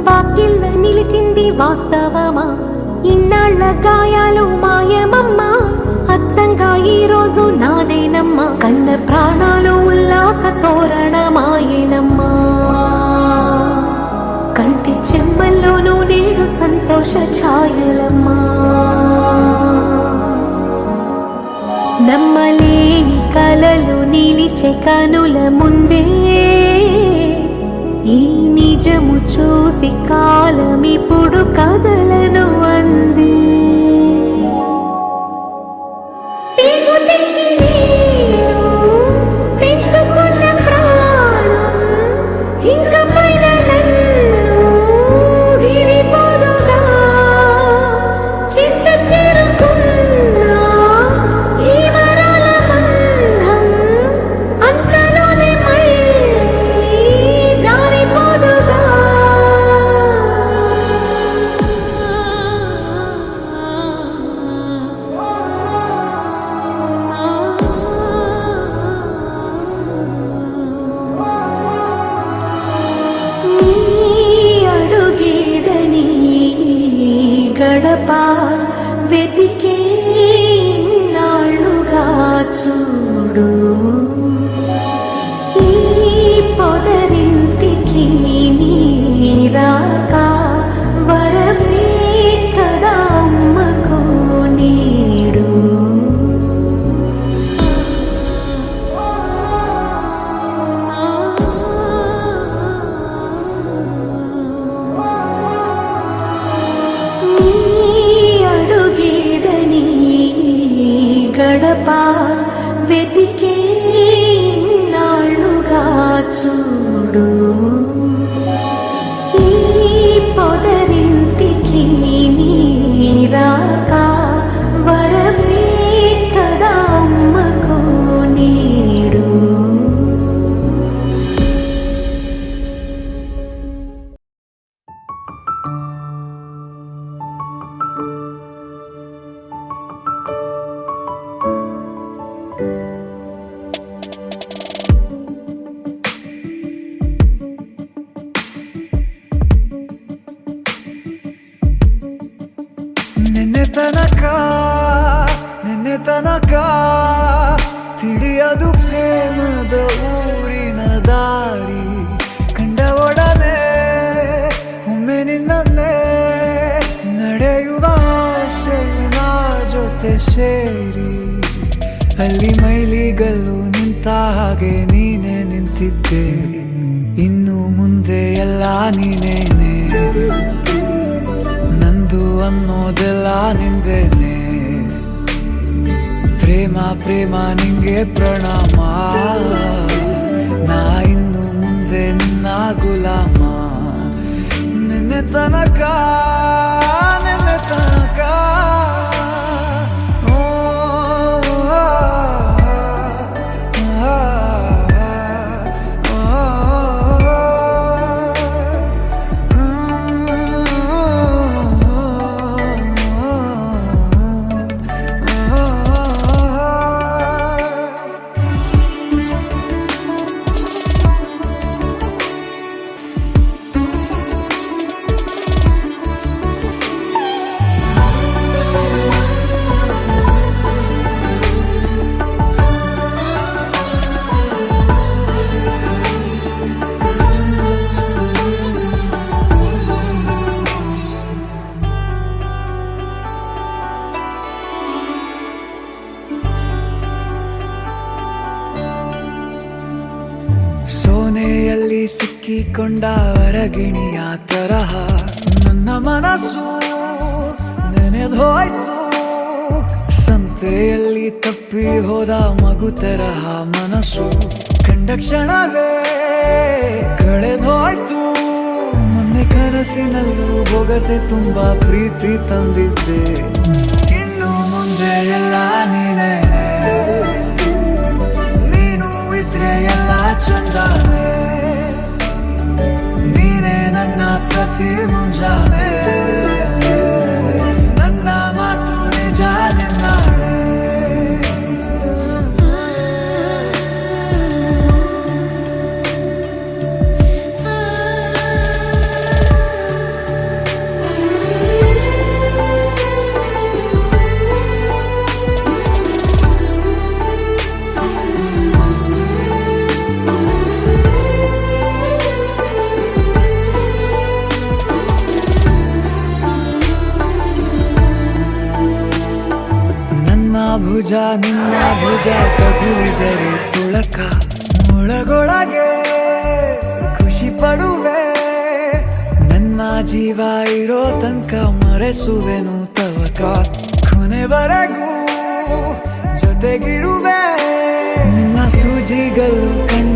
వాకిళ్ళ నిలిచింది వాస్తవమా? ఇన్నాళ్ల గాయాలు మాయమమ్మా, అచ్చంగా ఈ రోజు నాదేనమ్మా. కన్న ప్రాణాలు ఉల్లాస తోరణమాయనమ్మా. కంటి చెమ్మల్లోనూ నేడు సంతోష ఛాయలమ్మా. నమ్మలేని కలలు నిలిచే కనుల ముందే ఈ నిజము చూసి కాలమిప్పుడు కదలను అంది. గడప వెతికే నాళ్ళుగా చూడు, ఈ పొదరింటికి నీరాక వరమే కదా అమ్మకు నీడు. గడప వెతికే నాళ్ళుగా చూడు, ఈ పొదరింటికి నీరాక వరమే కదా అమ్మకు నీడు. ನಿನ್ನೆ ತನಕ ತಿಳಿಯದು ಪ್ರೇಮದ ಊರಿನ ದಾರಿ. ಕಂಡ ಒಡನೆ ಒಮ್ಮೆ ನಿನ್ನೇ ನಡೆಯುವ ಆಸೆಯ ಜೊತೆ ಸೇರಿ, ಅಲ್ಲಿ ಮೈಲಿಗಲ್ಲು ನಿಂತ ಹಾಗೆ ನೀನೆ ನಿಂತಿದ್ದೆ. ಇನ್ನು ಮುಂದೆ ಎಲ್ಲ ನೀನೇನೆ, ನಂದು ಅನ್ನೋದೆಲ್ಲ ನಿಂದೇನೆ. ಪ್ರೇಮ ಪ್ರೇಮ ನಿಂಗೆ ಪ್ರಣಾಮ, ನಾ ಇನ್ನು ಮುಂದೆ ನಿನ್ನ ಗುಲಾಮ. ನಿನ್ನೆ ತನಕ ಸೋನೆಯಲ್ಲಿ ಸಿಕ್ಕಿಕೊಂಡ ಹೊರಗಿಣಿಯ ತರಹ ನನ್ನ ಮನಸ್ಸು ನೆನೆದೋಯ್ತು. ಸಂತೆಯಲ್ಲಿ ತಪ್ಪಿ ಹೋದ ಮಗು ತರಹ ಮನಸ್ಸು ಕಂಡ ಕ್ಷಣವೇ ಕಳೆದೋಯ್ತು. ಮೊನ್ನೆ ಕನಸಿನಲ್ಲೂ ಬೊಗಸೆ ತುಂಬಾ ಪ್ರೀತಿ ತಂದಿದ್ದೆ. ಇನ್ನು ಮುಂದೆ ಎಲ್ಲ ನೀನೇ, ನೀನು ಇದ್ರೆ ಎಲ್ಲ ಚಂದಾನೆ. ನೀನೇ ನನ್ನ ಪ್ರತಿ ಮುಂಜಾನೆ, ನನ್ನ ಮಾತು ನಿಜ ನಿನ್ನಾಳೆ. ನಿನ್ನ ಭುಜ ತಗುಲಿದರೆ ತುಳಕ ಒಳಗೊಳಗೆ ಖುಷಿ ಪಡುವೆ ನನ್ನ ಜೀವ ಇರೋ ತನಕ ಮರೆಸುವೆನು ತವಕ ಕೊನೆವರೆಗೂ ಜೊತೆಗಿರುವೆ ನಿನ್ನ ಸೂಜಿಗಳು ಕಣ್ಣ